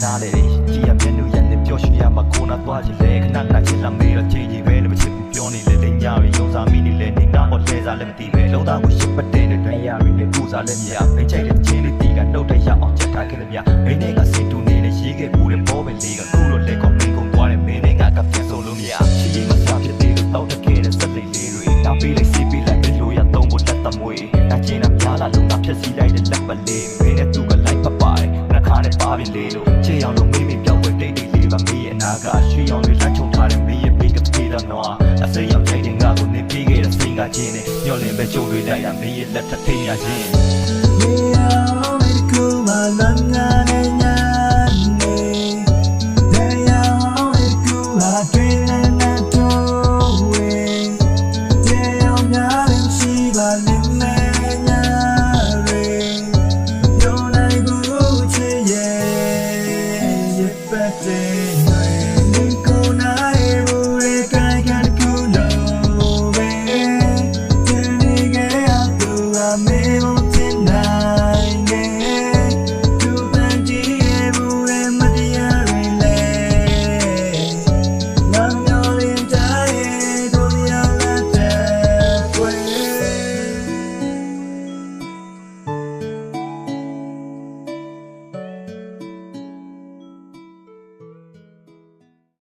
နားလေကြည်ရမျက်နှာရနဲ့ပျော်ရွှင်ရမှာကိုနာသွားချင်လေခဏခဏချစ်လာမေးတော့ချိန်ကြီးပဲလို့မချစ်ဘူးပြောနေလေတင်ကြပြီရုံစားမိနေလေနေငါ့ော်လဲစားလည်းမသိပဲလုံးသားကိုရှစ်ပတ်တဲ့နဲ့တွေ့ရပြီလေပူစားလည်းမရဖိတ်ချိုက်တဲ့ချင်းလေးတီးကနှုတ်တဲ့ရအောင်ချက်ထားခဲ့တယ်ဗျမင်းနဲ့ကစင်တူနေနဲ့ရေးခဲ့ဘူးတဲ့ဘောပဲလေးကခုလိုလက်ကောမင်းကုန်သွားတယ်မင်းနဲ့ငါကပြန်ဆုံးလို့မရချစ်ရင်မစားဖြစ်သေးလို့တောက်တခဲ့တဲ့စက်လေးလေးတွေတောက်ပေးလိုက်စီးပေးလိုက်လို့ရသုံးဖို့လက်သမွေငါချင်းတာများလာလုံးသားဖြစ်စီလိုက်တဲ့လက်ပလေးမင်းနဲ့သူကလိုက်ပတ်ပါတယ်နှခါနဲ့ပါပြီလေလို့ချေအောင်လို့မေးမိပြောက်ွယ်တိတ်တိတ်လေးပါမေးရဲ့အနာကရွှေအောင်တွေလမ်းချုံထားတဲ့မေးရဲ့ဘေးကပြေးတော့နော်အစိမ်းရောက်ကြိုက်တဲ့ငါကိုနေပြေးခဲ့တဲ့စိတ်ကချင်းနဲ့ညှော်လင်းပဲကြုံတွေ့လိုက်တာမေးရဲ့လက်ထပ်ထိန်ရချင်း မေးအောင်မေးကူမလန်းငါနဲ့ညာ